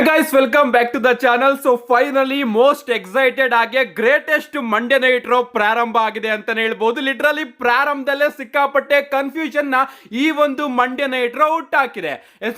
Guys, welcome back to the channel. So finally most excited ಆಗಿ greatest Monday night Raw ಪ್ರಾರಂಭ ಆಗಿದೆ ಅಂತಾನೆ ಹೇಳ್ಬೋದು. ಲಿಟ್ರಲಿ ಪ್ರಾರಂಭದಲ್ಲೇ ಸಿಕ್ಕಾಪಟ್ಟೆ ಕನ್ಫ್ಯೂಷನ್ ನ ಈ ಒಂದು ಮಂಡೇ ನೈಟ್ ರೋ ಹುಟ್ಟಾಕಿದೆ.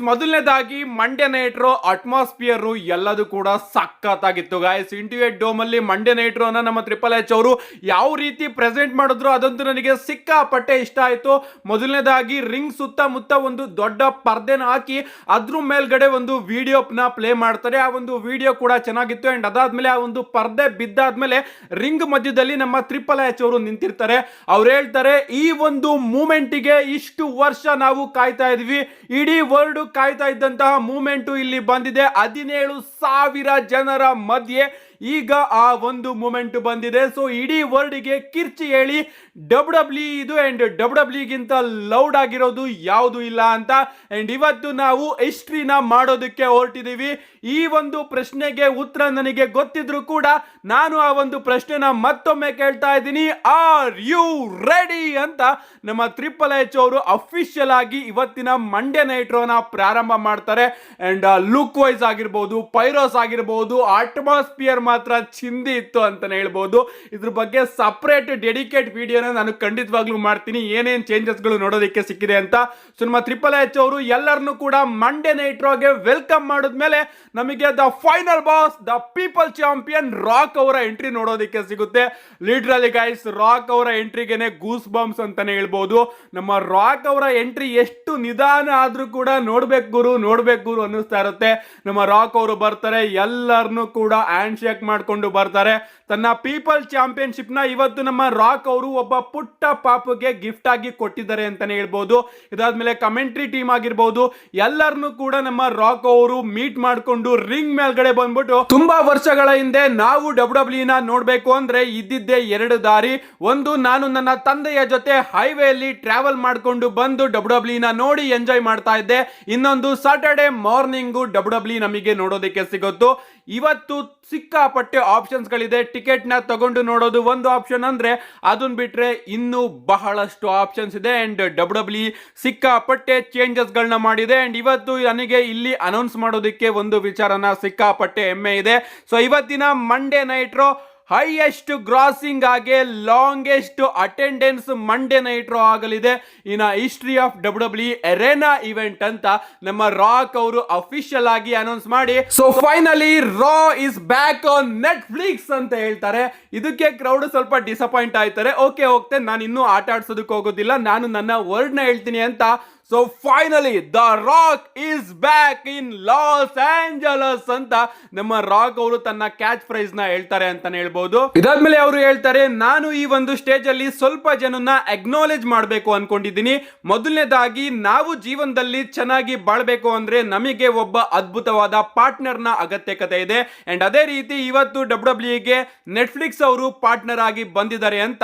ಮೊದಲನೇದಾಗಿ ಮಂಡೇ ನೈಟ್ ರೋ ಅಟ್ಮಾಸ್ಫಿಯರ್ ಎಲ್ಲದೂ ಕೂಡ ಸಖತ್ತಾಗಿತ್ತು ಗೈಸ್. ಇಂಟಿವೇಟ್ ಡೋಮ್ ಅಲ್ಲಿ ಮಂಡೇ ನೈಟ್ ರೋನ ನಮ್ಮ ಟ್ರಿಪಲ್ ಎಚ್ ಅವರು ಯಾವ ರೀತಿ ಪ್ರೆಸೆಂಟ್ ಮಾಡಿದ್ರು ಅದಂತೂ ನನಗೆ ಸಿಕ್ಕಾಪಟ್ಟೆ ಇಷ್ಟ ಆಯ್ತು. ಮೊದಲನೇದಾಗಿ ರಿಂಗ್ ಸುತ್ತಮುತ್ತ ಒಂದು ದೊಡ್ಡ ಪರ್ದೆನ ಹಾಕಿ ಅದ್ರ ಮೇಲ್ಗಡೆ ಒಂದು ವಿಡಿಯೋನ ಪ್ಲೇ ಮಾಡ್ತಾರೆ. ಆ ಒಂದು ವಿಡಿಯೋ ಕೂಡ ಚೆನ್ನಾಗಿತ್ತು. ಅಂಡ್ ಅದಾದ್ಮೇಲೆ ಆ ಒಂದು ಪರ್ದೆ ಬಿದ್ದಾದ್ಮೇಲೆ ರಿಂಗ್ ಮಧ್ಯದಲ್ಲಿ ನಮ್ಮ ಟ್ರಿಪಲ್ ಎಚ್ ಅವರು ನಿಂತಿರ್ತಾರೆ. ಅವ್ರು ಹೇಳ್ತಾರೆ, ಈ ಒಂದು ಮೂಮೆಂಟಿಗೆ ಇಷ್ಟು ವರ್ಷ ನಾವು ಕಾಯ್ತಾ ಇದ್ವಿ, ಇಡೀ ವರ್ಲ್ಡ್ ಕಾಯ್ತಾ ಇದ್ದಂತಹ ಮೂಮೆಂಟ್ ಇಲ್ಲಿ ಬಂದಿದೆ. 17,000 ಜನರ ಮಧ್ಯೆ ಈಗ ಆ ಒಂದು ಮೂಮೆಂಟ್ ಬಂದಿದೆ. ಸೊ ಇಡೀ ವರ್ಲ್ಡ್ಗೆ ಕಿರ್ಚಿ ಹೇಳಿ ಡಬ್ಲ್ಯೂ ಇದು ಅಂಡ್ ಡಬ್ಲ್ಯೂ ಗಿಂತ ಲೌಡ್ ಆಗಿರೋದು ಯಾವುದು ಇಲ್ಲ ಅಂತ. ಅಂಡ್ ಇವತ್ತು ನಾವು ಹಿಸ್ಟ್ರಿನ ಮಾಡೋದಕ್ಕೆ ಹೊರಟಿದೀವಿ. ಈ ಒಂದು ಪ್ರಶ್ನೆಗೆ ಉತ್ತರ ನನಗೆ ಗೊತ್ತಿದ್ರು ಕೂಡ ನಾನು ಆ ಒಂದು ಪ್ರಶ್ನೆನ ಮತ್ತೊಮ್ಮೆ ಕೇಳ್ತಾ ಇದ್ದೀನಿ, ಆರ್ ಯು ರೆಡಿ ಅಂತ ನಮ್ಮ ಟ್ರಿಪಲ್ ಎಚ್ ಅವರು ಅಫಿಷಿಯಲ್ ಆಗಿ ಇವತ್ತಿನ ಮಂಡೇ ನೈಟ್ ರೋನ ಪ್ರಾರಂಭ ಮಾಡ್ತಾರೆ. ಅಂಡ್ ಲುಕ್ ವೈಸ್ ಆಗಿರ್ಬೋದು, ಪೈರೋಸ್ ಆಗಿರ್ಬೋದು, ಅಟ್ಮಾಸ್ಫಿಯರ್ ಮಾತ್ರ ಚಿಂದಿ ಇತ್ತು ಅಂತಾನೆ ಹೇಳ್ಬೋದು. ಇದ್ರ ಬಗ್ಗೆ ಸಪರೇಟ್ ಡೆಡಿಕೇಟ್ ವಿಡಿಯೋನ ನಾನು ಖಂಡಿತವಾಗ್ಲೂ ಮಾಡ್ತೀನಿ, ಏನೇನ್ ಚೇಂಜಸ್ ಗಳು ನೋಡೋದಕ್ಕೆ ಸಿಕ್ಕಿದೆ ಅಂತ. ಸೊ ನಮ್ಮ ಟ್ರಿಪಲ್ ಎಚ್ ಅವರು ಎಲ್ಲರನ್ನು ಕೂಡ ಮಂಡೇ ನೈಟ್ ರೋಗೆ ವೆಲ್ಕಮ್ ಮಾಡಿದ್ಮೇಲೆ ನಮಗೆ the final boss, the people champion rock ಅವರ ಎಂಟ್ರಿ ನೋಡೋದಕ್ಕೆ ಸಿಗುತ್ತೆ. ಲಿಟ್ರಲಿ ಗೈಸ್, ರಾಕ್ ಅವರ ಎಂಟ್ರಿಗೆನೆ ಗೂಸ್ ಬಂಪ್ಸ್ ಅಂತಾನೆ ಹೇಳ್ಬೋದು. ನಮ್ಮ ರಾಕ್ ಅವರ ಎಂಟ್ರಿ ಎಷ್ಟು ನಿಧಾನ ಆದ್ರೂ ಕೂಡ ನೋಡ್ಬೇಕು ಗುರು ಅನ್ನಿಸ್ತಾ ಇರುತ್ತೆ. ನಮ್ಮ ರಾಕ್ ಅವರು ಬರ್ತಾರೆ, ಎಲ್ಲರನ್ನು ಕೂಡ ಹ್ಯಾಂಡ್ ಶೇಕ್ ಮಾಡ್ಕೊಂಡು ಬರ್ತಾರೆ. ತನ್ನ ಪೀಪಲ್ ಚಾಂಪಿಯನ್ಶಿಪ್ ನ ಇವತ್ತು ನಮ್ಮ ರಾಕ್ ಅವರು ಒಬ್ಬ ಪುಟ್ಟ ಪಾಪುಗೆ ಗಿಫ್ಟ್ ಆಗಿ ಕೊಟ್ಟಿದ್ದಾರೆ ಅಂತಾನೆ ಹೇಳ್ಬೋದು. ಇದಾದ್ಮೇಲೆ ಕಮೆಂಟ್ರಿ ಟೀಮ್ ಆಗಿರ್ಬೋದು, ಎಲ್ಲರನ್ನು ಕೂಡ ನಮ್ಮ ರಾಕ್ ಅವರು ಮೀಟ್ ಮಾಡ್ಕೊಂಡು ರಿಂಗ್ ಮೇಲ್ಗಡೆ ಬಂದ್ಬಿಟ್ಟು, ತುಂಬಾ ವರ್ಷಗಳ ಹಿಂದೆ ನಾವು ಡಬ್ಲ್ಯೂ ನ ನೋಡ್ಬೇಕು ಅಂದ್ರೆ ಇದ್ದಿದ್ದೇ ಎರಡು ದಾರಿ. ಒಂದು, ನಾನು ನನ್ನ ತಂದೆಯ ಜೊತೆ ಹೈವೇಲಿ ಟ್ರಾವೆಲ್ ಮಾಡ್ಕೊಂಡು ಬಂದು ಡಬ್ಲ್ಯೂ ನ ನೋಡಿ ಎಂಜಾಯ್ ಮಾಡ್ತಾ ಇದ್ದೆ. ಇನ್ನೊಂದು, ಸಾಟರ್ಡೆ ಮಾರ್ನಿಂಗು ಡಬ್ಲ್ಯೂ ನಮಗೆ ನೋಡೋದಕ್ಕೆ ಸಿಗುತ್ತೋ. ಇವತ್ತು ಸಿಕ್ಕಾಪಟ್ಟೆ ಆಪ್ಷನ್ಸ್ ಗಳಿದೆ. ಟಿಕೆಟ್ ನ ತಗೊಂಡು ನೋಡೋದು ಒಂದು ಆಪ್ಷನ್ ಅಂದ್ರೆ, ಅದನ್ನ ಬಿಟ್ರೆ ಇನ್ನೂ ಬಹಳಷ್ಟು ಆಪ್ಷನ್ಸ್ ಇದೆ. ಅಂಡ್ ಡಬ್ಲ್ಯೂ ಸಿಕ್ಕಾಪಟ್ಟೆ ಚೇಂಜಸ್ ಗಳನ್ನ ಮಾಡಿದೆ. ಅಂಡ್ ಇವತ್ತು ನನಗೆ ಇಲ್ಲಿ ಅನೌನ್ಸ್ ಮಾಡೋದಕ್ಕೆ ಒಂದು ವಿಚಾರನ ಸಿಕ್ಕಾಪಟ್ಟೆ ಹೆಮ್ಮೆ ಇದೆ. ಸೊ ಇವತ್ತಿನ Monday night Raw highest grossing ಆಗಿ longest attendance Monday night Raw ಆಗಲಿದೆ in history of W arena event ಅಂತ ನಮ್ಮ ರಾಕ್ ಅವರು ಅಫಿಷಿಯಲ್ ಆಗಿ ಅನೌನ್ಸ್ ಮಾಡಿ, so finally Raw is back on Netflix ಅಂತ ಹೇಳ್ತಾರೆ. ಇದಕ್ಕೆ ಕ್ರೌಡ್ ಸ್ವಲ್ಪ ಡಿಸಪಾಯಿಂಟ್ ಆಯ್ತಾರೆ. ಓಕೆ, ಹೋಗ್ತೇನೆ, ನಾನು ಇನ್ನೂ ಆಟ ಆಡ್ಸೋದಕ್ಕೆ ಹೋಗೋದಿಲ್ಲ, ನಾನು ನನ್ನ ವರ್ಡ್ ನ ಹೇಳ್ತೀನಿ ಅಂತ. So finally the Rock is back in Los Angeles ಅಂತ ನಮ್ಮ ರಾಕ್ ಅವರು ತನ್ನ ಕ್ಯಾಚ್ ಪ್ರೈಸ್ ನ ಹೇಳ್ತಾರೆ ಅಂತಾನೆ ಹೇಳ್ಬೋದು. ಇದಾದ್ಮೇಲೆ ಅವರು ಹೇಳ್ತಾರೆ, ನಾನು ಈ ಒಂದು ಸ್ಟೇಜ್ ಅಲ್ಲಿ ಸ್ವಲ್ಪ ಜನನ್ನ ಅಕ್ನಾಲೇಜ್ ಮಾಡಬೇಕು ಅನ್ಕೊಂಡಿದ್ದೀನಿ. ಮೊದಲನೇದಾಗಿ, ನಾವು ಜೀವನದಲ್ಲಿ ಚೆನ್ನಾಗಿ ಬಾಳ್ಬೇಕು ಅಂದ್ರೆ ನಮಗೆ ಒಬ್ಬ ಅದ್ಭುತವಾದ ಪಾರ್ಟ್ನರ್ ನ ಅಗತ್ಯಕತೆ ಇದೆ. ಅಂಡ್ ಅದೇ ರೀತಿ ಇವತ್ತು ಡಬ್ಲ್ಯೂಗೆ ನೆಟ್ಫ್ಲಿಕ್ಸ್ ಅವರು ಪಾರ್ಟ್ನರ್ ಆಗಿ ಬಂದಿದ್ದಾರೆ ಅಂತ.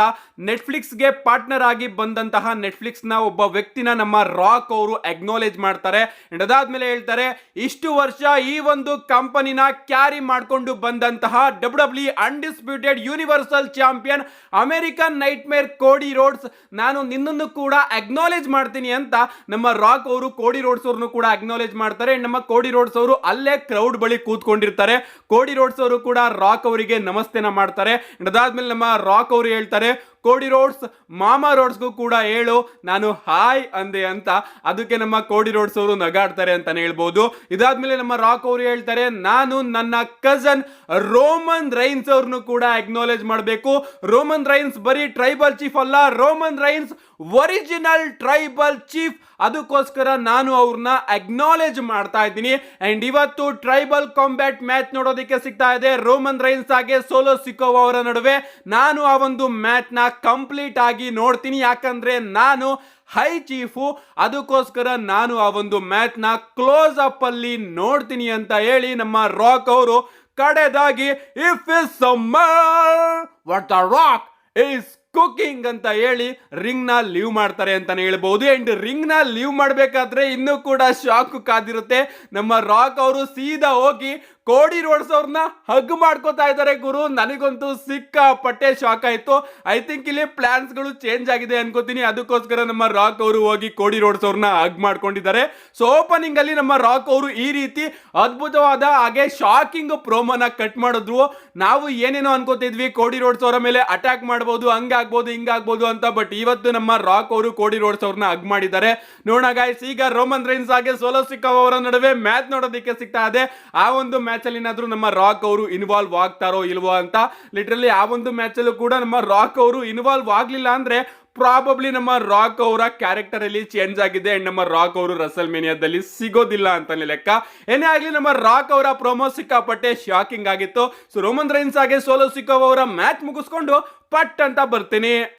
ನೆಟ್ಫ್ಲಿಕ್ಸ್ ಗೆ ಪಾರ್ಟ್ನರ್ ಆಗಿ ಬಂದಂತಹ ನೆಟ್ಫ್ಲಿಕ್ಸ್ ನ ಒಬ್ಬ ವ್ಯಕ್ತಿನ ನಮ್ಮ ರಾಕ್ ಅವರು ಅಕ್ನಾಲೇಜ್ ಮಾಡ್ತಾರೆ. ಅದಾದ್ಮೇಲೆ ಹೇಳ್ತಾರೆ, ಇಷ್ಟು ವರ್ಷ ಈ ಒಂದು ಕಂಪನಿನ ಕ್ಯಾರಿ ಮಾಡ್ಕೊಂಡು ಬಂದಂತಹ W undisputed universal champion American night ಮೇರ್ ಕೋಡಿ ರೋಡ್ಸ್, ನಾನು ನಿನ್ನನ್ನು ಕೂಡ ಅಕ್ನಾಲೇಜ್ ಮಾಡ್ತೀನಿ ಅಂತ ನಮ್ಮ ರಾಕ್ ಅವರು ಕೋಡಿ ರೋಡ್ಸ್ ಅವ್ರನ್ನು ಕೂಡ ಅಕ್ನಾಲೇಜ್ ಮಾಡ್ತಾರೆ. ನಮ್ಮ ಕೋಡಿ ರೋಡ್ಸ್ ಅವರು ಅಲ್ಲೇ ಕ್ರೌಡ್ ಬಳಿ ಕೂತ್ಕೊಂಡಿರ್ತಾರೆ. ಕೋಡಿ ರೋಡ್ಸ್ ಅವರು ಕೂಡ ರಾಕ್ ಅವರಿಗೆ ನಮಸ್ತೆನ ಮಾಡ್ತಾರೆ. ಅದಾದ್ಮೇಲೆ ನಮ್ಮ ರಾಕ್ ಅವರು ಹೇಳ್ತಾರೆ, ಕೋಡಿ ರೋಡ್ಸ್, ಮಾಮಾ ರೋಡ್ಸ್ಗೂ ಕೂಡ ಹೇಳು ನಾನು ಹಾಯ್ ಅಂದೆ ಅಂತ. ಅದಕ್ಕೆ ನಮ್ಮ ಕೋಡಿ ರೋಡ್ಸ್ ಅವರು ನಗಾಡ್ತಾರೆ ಅಂತಾನೆ ಹೇಳ್ಬೋದು. ಇದಾದ್ಮೇಲೆ ನಮ್ಮ ರಾಕ್ ಅವರು ಹೇಳ್ತಾರೆ, ನಾನು ನನ್ನ ಕಸನ್ ರೋಮನ್ ರೈನ್ಸ್ ಅವ್ರನ್ನು ಕೂಡ ಅಕ್ನಾಲೇಜ್ ಮಾಡಬೇಕು. ರೋಮನ್ ರೈನ್ಸ್ ಬರೀ ಟ್ರೈಬಲ್ ಚೀಫ್ ಅಲ್ಲ, Roman Reigns original tribal chief. ಅದಕ್ಕೋಸ್ಕರ ನಾನು ಅವ್ರನ್ನ ಅಕ್ನಾಲೇಜ್ ಮಾಡ್ತಾ ಇದ್ದೀನಿ. ಅಂಡ್ ಇವತ್ತು ಟ್ರೈಬಲ್ ಕಾಂಬ್ಯಾಟ್ ಮ್ಯಾಚ್ ನೋಡೋದಕ್ಕೆ ಸಿಗ್ತಾ ಇದೆ ರೋಮನ್ ರೈನ್ಸ್ ಹಾಗೆ ಸೋಲೋ ಸಿಕೋವಾ ಅವರ ನಡುವೆ. ನಾನು ಆ ಒಂದು ಮ್ಯಾಚ್ ನ ಕಂಪ್ಲೀಟ್ ಆಗಿ ನೋಡ್ತೀನಿ, ಯಾಕಂದ್ರೆ ನಾನು ಹೈ ಚೀಫು, ಅದಕ್ಕೋಸ್ಕರ ನಾನು ಆ ಒಂದು ಮ್ಯಾಚ್ ನ ಕ್ಲೋಸ್ ಅಪ್ ಅಲ್ಲಿ ನೋಡ್ತೀನಿ ಅಂತ ಹೇಳಿ ನಮ್ಮ ರಾಕ್ ಅವರು ಕಡೆದಾಗಿ, if you smell what the Rock is cooking ಅಂತ ಹೇಳಿ ರಿಂಗ್ ನ ಲೀವ್ ಮಾಡ್ತಾರೆ ಅಂತಾನೆ ಹೇಳ್ಬಹುದು. ಅಂಡ್ ರಿಂಗ್ ನ ಲೀವ್ ಮಾಡ್ಬೇಕಾದ್ರೆ ಇನ್ನೂ ಕೂಡ ಶಾಕ್ ಕಾದಿರುತ್ತೆ. ನಮ್ಮ ರಾಕ್ ಅವರು ಸೀದಾ ಹೋಗಿ ಕೋಡಿ ರೋಡ್ಸ್ ಅವ್ರನ್ನ ಹಗ್ ಮಾಡ್ಕೋತಾ ಇದ್ದಾರೆ ಗುರು. ನನಗಂತೂ ಸಿಕ್ಕಾಪಟ್ಟೆ ಶಾಕ್ ಆಯ್ತು. ಐ ಥಿಂಕ್ ಇಲ್ಲಿ ಪ್ಲಾನ್ಸ್ ಗಳು ಚೇಂಜ್ ಆಗಿದೆ ಅನ್ಕೋತೀನಿ. ಅದಕ್ಕೋಸ್ಕರ ನಮ್ಮ ರಾಕ್ ಅವರು ಹೋಗಿ ಕೋಡಿ ರೋಡ್ಸ್ ಅವ್ರನ್ನ ಹಗ್ ಮಾಡ್ಕೊಂಡಿದ್ದಾರೆ. ಸೊ ಓಪನಿಂಗ್ ಅಲ್ಲಿ ನಮ್ಮ ರಾಕ್ ಅವರು ಈ ರೀತಿ ಅದ್ಭುತವಾದ ಹಾಗೆ ಶಾಕಿಂಗ್ ಪ್ರೋಮೋನ ಕಟ್ ಮಾಡಿದ್ರು. ನಾವು ಏನೇನೋ ಅನ್ಕೋತಿದ್ವಿ ಕೋಡಿ ರೋಡ್ಸ್ ಅವರ ಮೇಲೆ ಅಟ್ಯಾಕ್ ಮಾಡಬಹುದು, ಹಂಗಾಗ್ಬೋದು ಹಿಂಗಾಗ್ಬೋದು ಅಂತ. ಬಟ್ ಇವತ್ತು ನಮ್ಮ ರಾಕ್ ಅವರು ಕೋಡಿ ರೋಡ್ಸ್ ಅವ್ರನ್ನ ಹಗ್ ಮಾಡಿದ್ದಾರೆ. ನೋಡೋಣ ಗೈಸ್, ಈಗ ರೋಮನ್ ರೈನ್ಸ್ ಹಾಗೆ ಸೋಲೋ ಸಿಕ್ಕಾ ಅವರ ನಡುವೆ ಮ್ಯಾಚ್ ನೋಡೋದಕ್ಕೆ ಸಿಗ್ತಾ ಇದೆ. ಆ ಒಂದು ಮ್ಯಾಚ್ ಅಲ್ಲಿ ಏನಾದ್ರೂ ನಮ್ಮ ರಾಕ್ ಅವರು ಇನ್ವಾಲ್ವ್ ಆಗ್ತಾರೋ ಇಲ್ವೋ ಅಂತ. ಲಿಟರಲಿ ಆ ಒಂದು ಮ್ಯಾಚ್ ಅಲ್ಲೂ ಕೂಡ ನಮ್ಮ ರಾಕ್ ಅವರು ಇನ್ವಾಲ್ವ್ ಆಗ್ಲಿಲ್ಲ ಅಂದ್ರೆ ಪ್ರಾಬಬ್ಲಿ ನಮ್ಮ ರಾಕ್ ಅವರ ಕ್ಯಾರೆಕ್ಟರ್ ಅಲ್ಲಿ ಚೇಂಜ್ ಆಗಿದೆ ಅಂಡ್ ನಮ್ಮ ರಾಕ್ ಅವರು ರಸಲ್ ಮೇನಿಯಾದಲ್ಲಿ ಸಿಗೋದಿಲ್ಲ ಅಂತ ಲೆಕ್ಕ. ಏನೇ ಆಗ್ಲಿ ನಮ್ಮ ರಾಕ್ ಅವರ ಪ್ರೊಮೋ ಸಿಕ್ಕಾಪಟ್ಟೆ ಶಾಕಿಂಗ್ ಆಗಿತ್ತು. ಸೊ ರೋಮನ್ ರೈನ್ಸ್ ಹಾಗೆ ಸೋಲೋ ಸಿಕ್ಕಾ ಅವರ ಮ್ಯಾಚ್ ಮುಗಿಸ್ಕೊಂಡು ಪಟ್ ಅಂತ ಬರ್ತೀನಿ.